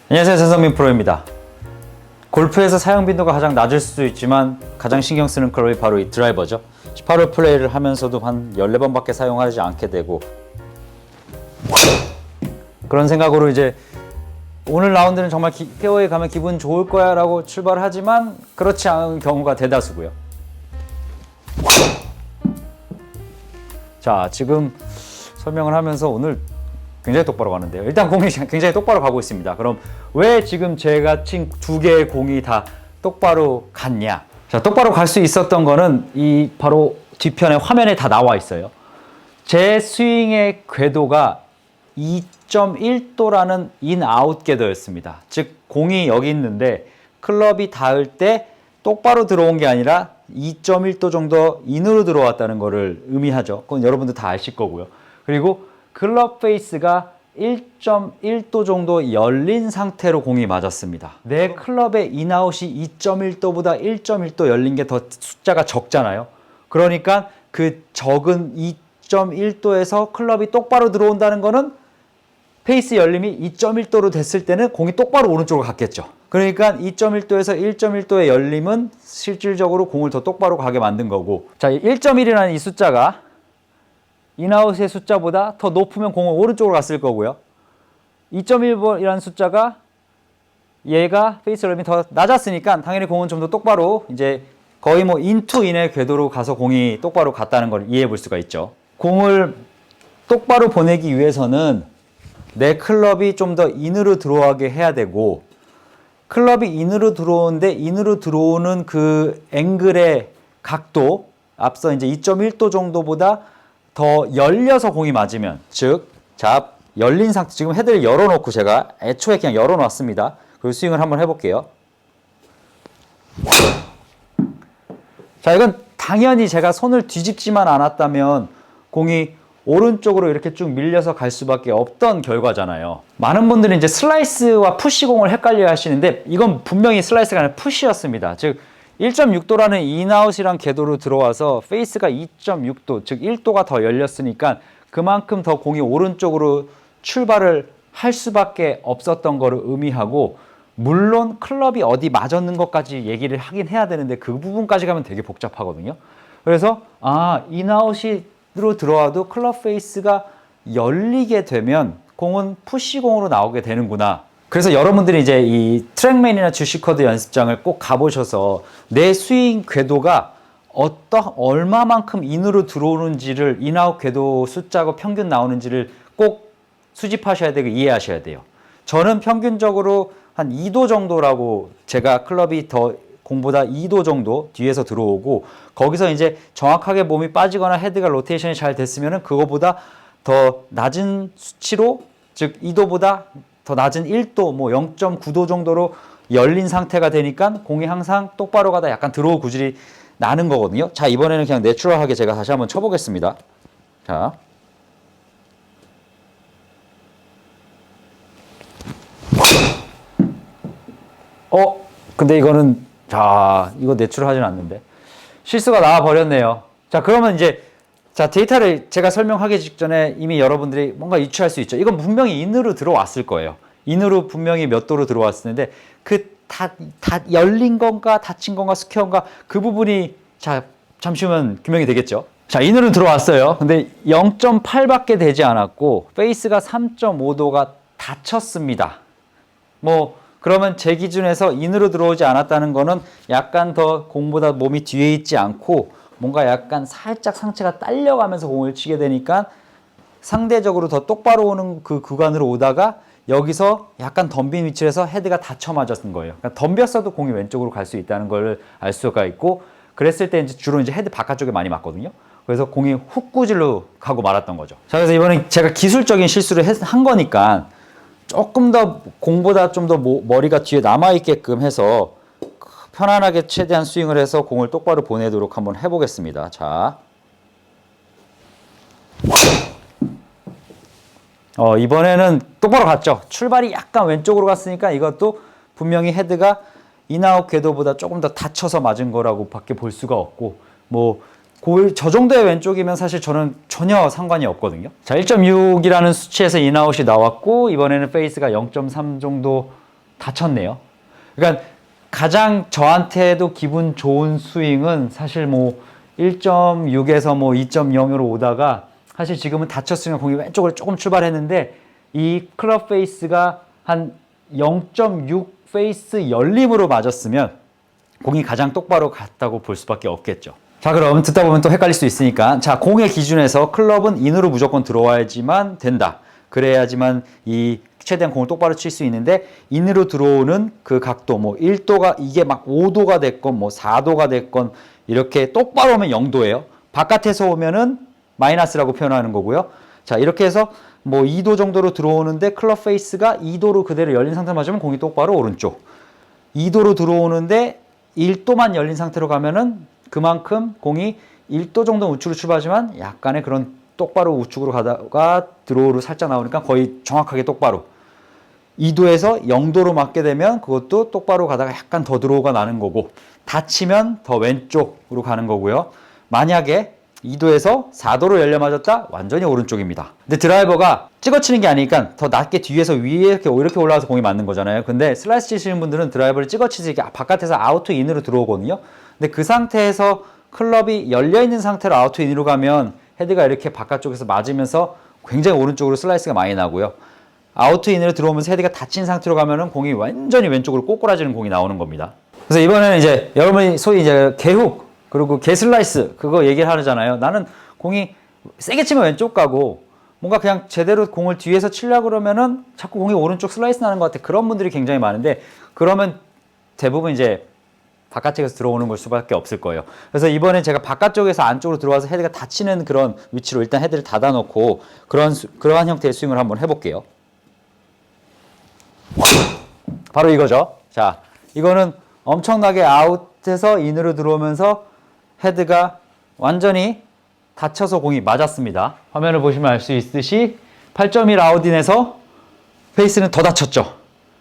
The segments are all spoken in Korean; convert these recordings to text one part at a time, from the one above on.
안녕하세요, 전성민 프로입니다. 골프에서 사용 빈도가 가장 낮을 수도 있지만 가장 신경 쓰는 클럽이 바로 이 드라이버죠. 18홀 플레이를 하면서도 한 14번밖에 사용하지 않게 되고, 그런 생각으로 이제 오늘 라운드는 정말 페어웨이 가면 기분 좋을 거야 라고 출발을 하지만 그렇지 않은 경우가 대다수고요. 자, 지금 설명을 하면서 오늘 굉장히 똑바로 가는데요. 일단 공이 굉장히 똑바로 가고 있습니다. 그럼 왜 지금 제가 친 두 개의 공이 다 똑바로 갔냐? 자, 똑바로 갈 수 있었던 거는 이 바로 뒤편에 화면에 다 나와 있어요. 제 스윙의 궤도가 2.1도라는 인아웃 궤도였습니다. 즉 공이 여기 있는데 클럽이 닿을 때 똑바로 들어온 게 아니라 2.1도 정도 인으로 들어왔다는 것을 의미하죠. 그건 여러분들 다 아실 거고요. 그리고 클럽 페이스가 1.1도 정도 열린 상태로 공이 맞았습니다. 내 클럽의 인아웃이 2.1도보다 1.1도 열린 게 더 숫자가 적잖아요. 그러니까 그 적은 2.1도에서 클럽이 똑바로 들어온다는 거는 페이스 열림이 2.1도로 됐을 때는 공이 똑바로 오른쪽으로 갔겠죠. 그러니까 2.1도에서 1.1도의 열림은 실질적으로 공을 더 똑바로 가게 만든 거고, 자, 1.1이라는 이 숫자가 인아웃의 숫자보다 더 높으면 공은 오른쪽으로 갔을 거고요. 2.1이라는 숫자가 얘가 페이스 열림이 더 낮았으니까 당연히 공은 좀 더 똑바로 이제 거의 뭐 인투 인의 궤도로 가서 공이 똑바로 갔다는 걸 이해해 볼 수가 있죠. 공을 똑바로 보내기 위해서는 내 클럽이 좀 더 인으로 들어가게 해야 되고, 클럽이 인으로 들어오는데 인으로 들어오는 그 앵글의 각도, 앞서 이제 2.1도 정도보다 더 열려서 공이 맞으면, 즉, 자, 열린 상태, 지금 헤드를 열어놓고 제가 애초에 그냥 열어놨습니다. 그리고 스윙을 한번 해볼게요. 자, 이건 당연히 제가 손을 뒤집지만 않았다면 공이 오른쪽으로 이렇게 쭉 밀려서 갈 수밖에 없던 결과잖아요. 많은 분들이 이제 슬라이스와 푸시공을 헷갈려 하시는데 이건 분명히 슬라이스가 아니라 푸시였습니다. 즉 1.6도라는 인아웃이란 궤도로 들어와서 페이스가 2.6도, 즉 1도가 더 열렸으니까 그만큼 더 공이 오른쪽으로 출발을 할 수밖에 없었던 거를 의미하고, 물론 클럽이 어디 맞았는 것까지 얘기를 하긴 해야 되는데 그 부분까지 가면 되게 복잡하거든요. 그래서 인아웃으로 들어와도 클럽 페이스가 열리게 되면 공은 푸시공으로 나오게 되는구나. 그래서 여러분들이 이제 이 트랙맨이나 주식커드 연습장을 꼭 가보셔서 내 스윙 궤도가 얼마만큼 인으로 들어오는지를, 인아웃 궤도 숫자고 평균 나오는지를 꼭 수집하셔야 되고 이해하셔야 돼요. 저는 평균적으로 한 2도 정도라고, 제가 클럽이 더 공보다 2도 정도 뒤에서 들어오고, 거기서 이제 정확하게 몸이 빠지거나 헤드가 로테이션이 잘 됐으면 그거보다 더 낮은 수치로, 즉 2도보다 더 낮은 1도, 뭐 0.9도 정도로 열린 상태가 되니까 공이 항상 똑바로 가다 약간 들어오 구질이 나는 거거든요. 자, 이번에는 그냥 내추럴하게 제가 다시 한번 쳐보겠습니다. 자. 근데 이거는, 자, 이거 내추럴 하진 않는데. 실수가 나와버렸네요. 자, 그러면 이제, 자, 데이터를 제가 설명하기 직전에 이미 여러분들이 뭔가 유추할 수 있죠. 이건 분명히 인으로 들어왔을 거예요. 인으로 분명히 몇 도로 들어왔었는데, 다 열린 건가, 닫힌 건가, 스퀘어인가, 그 부분이, 자, 잠시 후면 규명이 되겠죠. 자, 인으로 들어왔어요. 근데 0.8밖에 되지 않았고, 페이스가 3.5도가 닫혔습니다. 그러면 제 기준에서 인으로 들어오지 않았다는 거는 약간 더 공보다 몸이 뒤에 있지 않고 뭔가 약간 살짝 상체가 딸려가면서 공을 치게 되니까 상대적으로 더 똑바로 오는 그 구간으로 오다가 여기서 약간 덤빈 위치에서 헤드가 닫혀 맞았던 거예요. 그러니까 덤볐어도 공이 왼쪽으로 갈 수 있다는 걸 알 수가 있고, 그랬을 때 이제 주로 이제 헤드 바깥쪽에 많이 맞거든요. 그래서 공이 훅 구질로 가고 말았던 거죠. 자, 그래서 이번엔 제가 기술적인 실수를 한 거니까 조금 더 공보다 좀 더 머리가 뒤에 남아있게끔 해서 편안하게 최대한 스윙을 해서 공을 똑바로 보내도록 한번 해보겠습니다. 자, 이번에는 똑바로 갔죠. 출발이 약간 왼쪽으로 갔으니까 이것도 분명히 헤드가 인아웃 궤도보다 조금 더 닫혀서 맞은 거라고 밖에 볼 수가 없고, 저 정도의 왼쪽이면 사실 저는 전혀 상관이 없거든요. 자, 1.6이라는 수치에서 인아웃이 나왔고, 이번에는 페이스가 0.3 정도 다쳤네요. 그러니까 가장 저한테도 기분 좋은 스윙은 사실 뭐 1.6에서 뭐 2.0으로 오다가 사실 지금은 다쳤으면 공이 왼쪽으로 조금 출발했는데 이 클럽 페이스가 한 0.6 페이스 열림으로 맞았으면 공이 가장 똑바로 갔다고 볼 수밖에 없겠죠. 자, 그럼 듣다 보면 또 헷갈릴 수 있으니까, 자, 공의 기준에서 클럽은 인으로 무조건 들어와야지만 된다. 그래야지만 이 최대한 공을 똑바로 칠 수 있는데, 인으로 들어오는 그 각도, 뭐 1도가 이게 막 5도가 됐건 뭐 4도가 됐건 이렇게 똑바로 오면 0도예요. 바깥에서 오면은 마이너스라고 표현하는 거고요. 자, 이렇게 해서 뭐 2도 정도로 들어오는데 클럽 페이스가 2도로 그대로 열린 상태로 맞으면 공이 똑바로 오른쪽. 2도로 들어오는데 1도만 열린 상태로 가면은 그만큼 공이 1도 정도 우측으로 출발하지만 약간의 그런 똑바로 우측으로 가다가 드로우로 살짝 나오니까 거의 정확하게 똑바로. 2도에서 0도로 맞게 되면 그것도 똑바로 가다가 약간 더 드로우가 나는 거고, 닫히면 더 왼쪽으로 가는 거고요. 만약에 2도에서 4도로 열려 맞았다? 완전히 오른쪽입니다. 근데 드라이버가 찍어치는 게 아니니까 더 낮게 뒤에서 위에 이렇게 올라가서 공이 맞는 거잖아요. 근데 슬라이스 치시는 분들은 드라이버를 찍어치지 바깥에서 아웃 인으로 들어오거든요. 근데 그 상태에서 클럽이 열려있는 상태로 아웃 인으로 가면 헤드가 이렇게 바깥쪽에서 맞으면서 굉장히 오른쪽으로 슬라이스가 많이 나고요. 아웃 인으로 들어오면서 헤드가 닫힌 상태로 가면은 공이 완전히 왼쪽으로 꼬꾸라지는 공이 나오는 겁니다. 그래서 이번에는 이제 여러분이 소위 이제 개훅 그리고 개슬라이스 그거 얘기를 하잖아요. 나는 공이 세게 치면 왼쪽 가고 뭔가 그냥 제대로 공을 뒤에서 치려고 그러면은 자꾸 공이 오른쪽 슬라이스 나는 것 같아. 그런 분들이 굉장히 많은데, 그러면 대부분 이제 바깥쪽에서 들어오는 걸 수밖에 없을 거예요. 그래서 이번에 제가 바깥쪽에서 안쪽으로 들어와서 헤드가 닫히는 그런 위치로 일단 헤드를 닫아놓고 그러한 형태의 스윙을 한번 해볼게요. 바로 이거죠. 자, 이거는 엄청나게 아웃해서 인으로 들어오면서 헤드가 완전히 닫혀서 공이 맞았습니다. 화면을 보시면 알 수 있듯이 8.1 아웃인에서 페이스는 더 닫혔죠.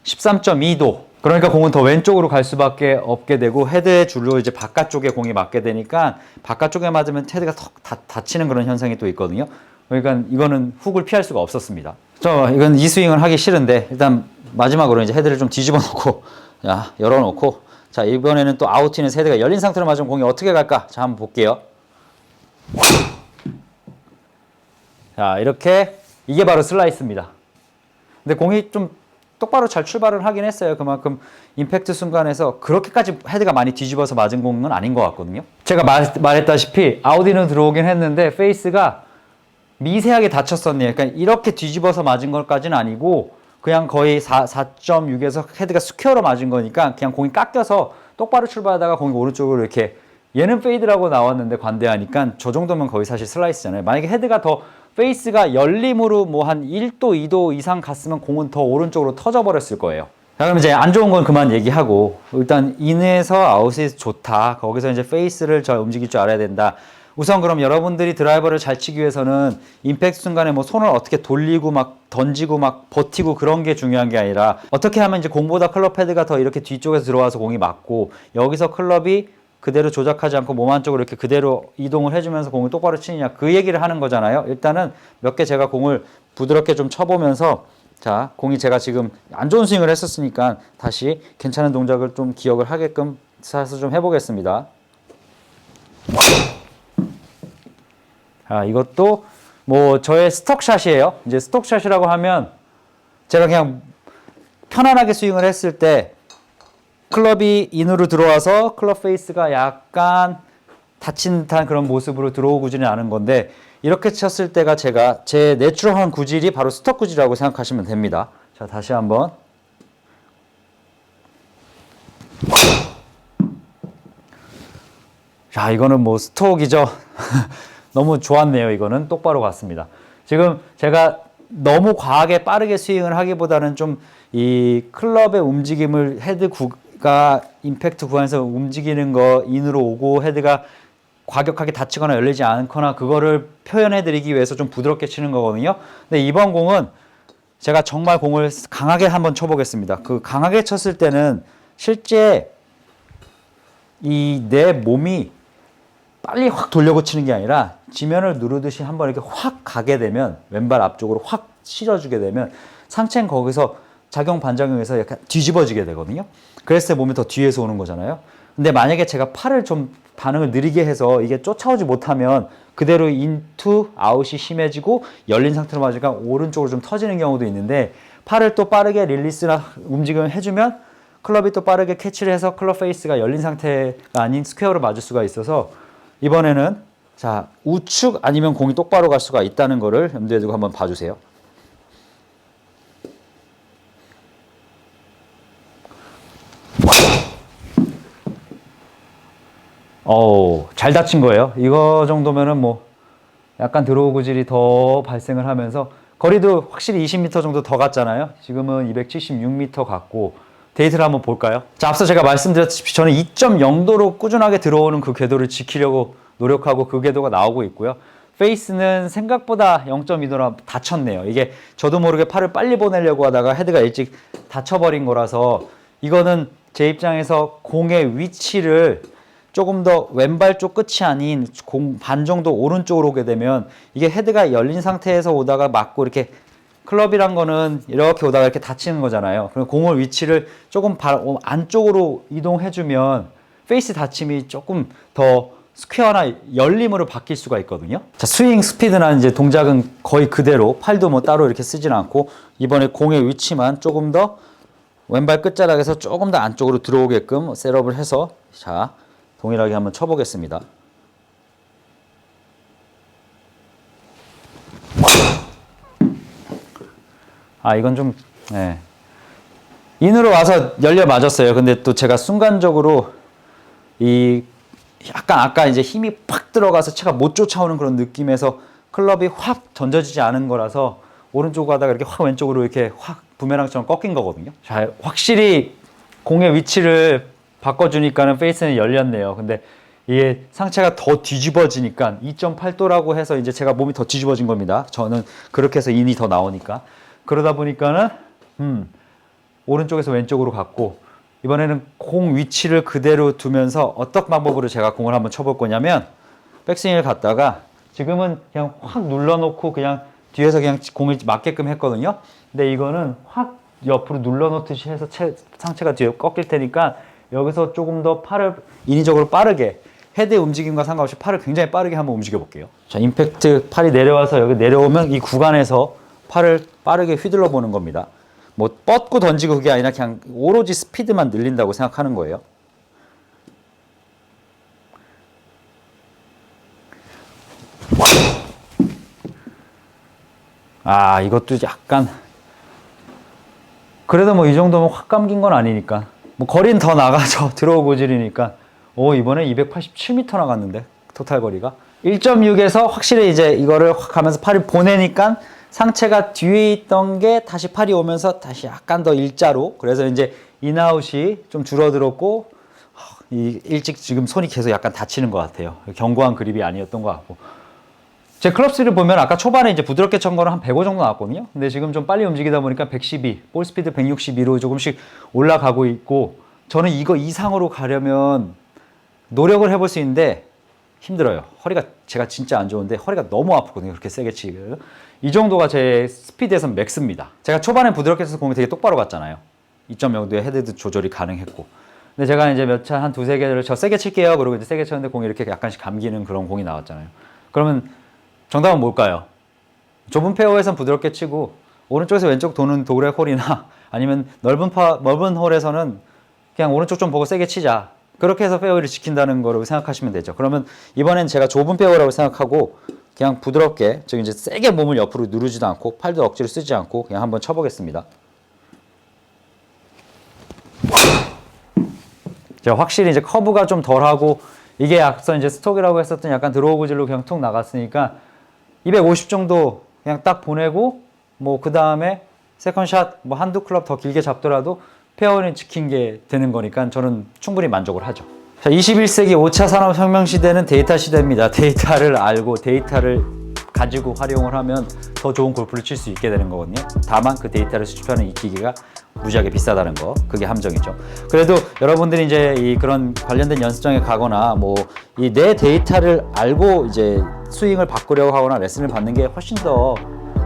13.2도. 그러니까 공은 더 왼쪽으로 갈 수밖에 없게 되고 헤드의 줄로 이제 바깥쪽에 공이 맞게 되니까 바깥쪽에 맞으면 헤드가 더 닫히는 그런 현상이 또 있거든요. 그러니까 이거는 훅을 피할 수가 없었습니다. 이건 이 스윙을 하기 싫은데 일단 마지막으로 이제 헤드를 좀 뒤집어 놓고, 자, 열어놓고, 자, 이번에는 또 아웃인에서 헤드가 열린 상태로 맞으면 공이 어떻게 갈까? 자, 한번 볼게요. 자, 이렇게 이게 바로 슬라이스입니다. 근데 공이 좀 똑바로 잘 출발을 하긴 했어요. 그만큼 임팩트 순간에서 그렇게까지 헤드가 많이 뒤집어서 맞은 공은 아닌 것 같거든요. 제가 말했다시피 아웃인은 들어오긴 했는데 페이스가 미세하게 닫혔었네요. 그러니까 이렇게 뒤집어서 맞은 것까지는 아니고 그냥 거의 4.6에서 헤드가 스퀘어로 맞은 거니까 그냥 공이 깎여서 똑바로 출발하다가 공이 오른쪽으로 이렇게, 얘는 페이드라고 나왔는데 관대하니까 저 정도면 거의 사실 슬라이스잖아요. 만약에 헤드가 더 페이스가 열림으로 뭐 한 1도, 2도 이상 갔으면 공은 더 오른쪽으로 터져버렸을 거예요. 자, 그럼 이제 안 좋은 건 그만 얘기하고, 일단 인에서 아웃이 좋다. 거기서 이제 페이스를 잘 움직일 줄 알아야 된다. 우선 그럼 여러분들이 드라이버를 잘 치기 위해서는 임팩트 순간에 뭐 손을 어떻게 돌리고 막 던지고 막 버티고 그런 게 중요한 게 아니라 어떻게 하면 이제 공보다 클럽 헤드가 더 이렇게 뒤쪽에서 들어와서 공이 맞고 여기서 클럽이 그대로 조작하지 않고 몸 안쪽으로 이렇게 그대로 이동을 해주면서 공을 똑바로 치느냐, 그 얘기를 하는 거잖아요. 일단은 몇 개 제가 공을 부드럽게 좀 쳐보면서, 자, 공이 제가 지금 안 좋은 스윙을 했었으니까 다시 괜찮은 동작을 좀 기억을 하게끔 사서 좀 해보겠습니다. 자, 이것도 뭐 저의 스톡샷이에요. 이제 스톡샷이라고 하면 제가 그냥 편안하게 스윙을 했을 때 클럽이 인으로 들어와서 클럽 페이스가 약간 닫힌 듯한 그런 모습으로 들어오지는 않은 건데, 이렇게 쳤을 때가 제가 제 내추럴한 구질이 바로 스톡 구질이라고 생각하시면 됩니다. 자, 다시 한번. 자, 이거는 뭐 스톡이죠. 너무 좋았네요. 이거는 똑바로 갔습니다. 지금 제가 너무 과하게 빠르게 스윙을 하기보다는 좀 이 클럽의 움직임을, 헤드가 임팩트 구간에서 움직이는 거, 인으로 오고 헤드가 과격하게 닫히거나 열리지 않거나 그거를 표현해 드리기 위해서 좀 부드럽게 치는 거거든요. 근데 이번 공은 제가 정말 공을 강하게 한번 쳐보겠습니다. 그 강하게 쳤을 때는 실제 이 내 몸이 빨리 확 돌려고 치는 게 아니라 지면을 누르듯이 한번 이렇게 확 가게 되면, 왼발 앞쪽으로 확 실어주게 되면 상체는 거기서 작용 반작용에서 약간 뒤집어지게 되거든요. 그랬을 때 몸이 더 뒤에서 오는 거잖아요. 근데 만약에 제가 팔을 좀 반응을 느리게 해서 이게 쫓아오지 못하면 그대로 인투 아웃이 심해지고 열린 상태로 맞으니까 오른쪽으로 좀 터지는 경우도 있는데, 팔을 또 빠르게 릴리스나 움직임을 해주면 클럽이 또 빠르게 캐치를 해서 클럽 페이스가 열린 상태가 아닌 스퀘어로 맞을 수가 있어서, 이번에는 자 우측 아니면 공이 똑바로 갈 수가 있다는 거를 염두에 두고 한번 봐주세요. 잘 다친 거예요. 이거 정도면은 뭐 약간 드로우 구질이 더 발생을 하면서, 거리도 확실히 20m 정도 더 갔잖아요. 지금은 276m 갔고, 데이트를 한번 볼까요? 자, 앞서 제가 말씀드렸듯이 저는 2.0도로 꾸준하게 들어오는 그 궤도를 지키려고 노력하고 그 궤도가 나오고 있고요. 페이스는 생각보다 0.2도나 다쳤네요. 이게 저도 모르게 팔을 빨리 보내려고 하다가 헤드가 일찍 다쳐버린 거라서, 이거는 제 입장에서 공의 위치를 조금 더 왼발 쪽 끝이 아닌 공 반 정도 오른쪽으로 오게 되면, 이게 헤드가 열린 상태에서 오다가 맞고, 이렇게 클럽이란 거는 이렇게 오다가 이렇게 다치는 거잖아요. 그럼 공을 위치를 조금 안쪽으로 이동해주면 페이스 다침이 조금 더 스퀘어나 열림으로 바뀔 수가 있거든요. 자, 스윙 스피드나 이제 동작은 거의 그대로, 팔도 뭐 따로 이렇게 쓰진 않고, 이번에 공의 위치만 조금 더 왼발 끝자락에서 조금 더 안쪽으로 들어오게끔 셋업을 해서, 자, 동일하게 한번 쳐보겠습니다. 이건 좀, 네. 인으로 와서 열려 맞았어요. 근데 또 제가 순간적으로 약간 아까 이제 힘이 팍 들어가서 채가 못 쫓아오는 그런 느낌에서 클럽이 확 던져지지 않은 거라서, 오른쪽으로 가다가 이렇게 확 왼쪽으로 이렇게 확 부메랑처럼 꺾인 거거든요. 자, 확실히 공의 위치를 바꿔주니까는 페이스는 열렸네요. 근데 이게 상체가 더 뒤집어지니까 2.8도라고 해서 이제 제가 몸이 더 뒤집어진 겁니다. 저는 그렇게 해서 인이 더 나오니까. 그러다 보니까는 오른쪽에서 왼쪽으로 갔고, 이번에는 공 위치를 그대로 두면서 어떤 방법으로 제가 공을 한번 쳐볼 거냐면, 백스윙을 갔다가 지금은 그냥 확 눌러놓고 그냥 뒤에서 그냥 공을 맞게끔 했거든요. 근데 이거는 확 옆으로 눌러놓듯이 해서 상체가 뒤에 꺾일 테니까, 여기서 조금 더 팔을 인위적으로 빠르게, 헤드의 움직임과 상관없이 팔을 굉장히 빠르게 한번 움직여 볼게요. 자, 임팩트 팔이 내려와서 여기 내려오면 이 구간에서 팔을 빠르게 휘둘러 보는 겁니다. 뭐 뻗고 던지고 그게 아니라 그냥 오로지 스피드만 늘린다고 생각하는 거예요. 이것도 약간, 그래도 뭐 이 정도면 확 감긴 건 아니니까. 뭐 거리는 더 나가죠. 드로우 고질이니까. 이번에 287m 나갔는데, 토탈 거리가 1.6에서 확실히 이제 이거를 확 가면서 팔을 보내니까 상체가 뒤에 있던 게 다시 팔이 오면서 다시 약간 더 일자로, 그래서 이제 인아웃이 좀 줄어들었고, 일찍 지금 손이 계속 약간 다치는 것 같아요. 견고한 그립이 아니었던 것 같고, 제 클럽스를 보면 아까 초반에 이제 부드럽게 친 거는 한 105 정도 나왔거든요. 근데 지금 좀 빨리 움직이다 보니까 112, 볼 스피드 162로 조금씩 올라가고 있고, 저는 이거 이상으로 가려면 노력을 해볼 수 있는데 힘들어요. 허리가 제가 진짜 안 좋은데 허리가 너무 아프거든요. 그렇게 세게 치고. 이 정도가 제 스피드에선 맥스입니다. 제가 초반에 부드럽게 해서 공이 되게 똑바로 갔잖아요. 2.0도의 헤드 조절이 가능했고. 근데 제가 이제 몇 차 한 두세 개를 저 세게 칠게요. 그러고 이제 세게 쳤는데 공이 이렇게 약간씩 감기는 그런 공이 나왔잖아요. 그러면 정답은 뭘까요? 좁은 페어에선 부드럽게 치고, 오른쪽에서 왼쪽 도는 도그렉 홀이나 아니면 넓은 홀에서는 그냥 오른쪽 좀 보고 세게 치자. 그렇게 해서 페어웨이를 지킨다는 거라고 생각하시면 되죠. 그러면 이번엔 제가 좁은 페어라고 생각하고 그냥 부드럽게, 즉 이제 세게 몸을 옆으로 누르지도 않고 팔도 억지로 쓰지 않고 그냥 한번 쳐보겠습니다. 제가 확실히 이제 커브가 좀 덜하고, 이게 앞서 이제 스톡이라고 했었던 약간 드로우 구질로 그냥 툭 나갔으니까 250 정도 그냥 딱 보내고, 뭐 그 다음에 세컨샷 뭐 한두 클럽 더 길게 잡더라도 페어웨이는 지킨 게 되는 거니까 저는 충분히 만족을 하죠. 자, 21세기 5차 산업혁명 시대는 데이터 시대입니다. 데이터를 알고 데이터를 가지고 활용을 하면 더 좋은 골프를 칠 수 있게 되는 거거든요. 다만 그 데이터를 수집하는 이 기기가 무지하게 비싸다는 거, 그게 함정이죠. 그래도 여러분들이 이제 그런 관련된 연습장에 가거나 뭐 이 내 데이터를 알고 이제 스윙을 바꾸려고 하거나 레슨을 받는 게 훨씬 더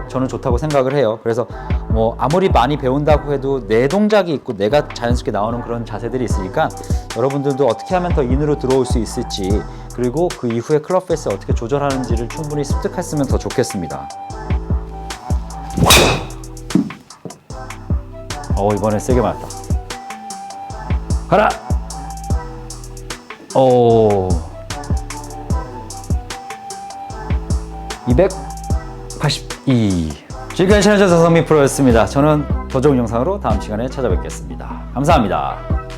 저는 좋다고 생각을 해요. 그래서 뭐 아무리 많이 배운다고 해도 내 동작이 있고 내가 자연스럽게 나오는 그런 자세들이 있으니까 여러분들도 어떻게 하면 더 인으로 들어올 수 있을지, 그리고 그 이후에 클럽 페이스 어떻게 조절하는지를 충분히 습득했으면 더 좋겠습니다. 이번에 세게 맞았다. 가라! 282. 지금까지 챌린저 서성민 프로였습니다. 저는 더 좋은 영상으로 다음 시간에 찾아뵙겠습니다. 감사합니다.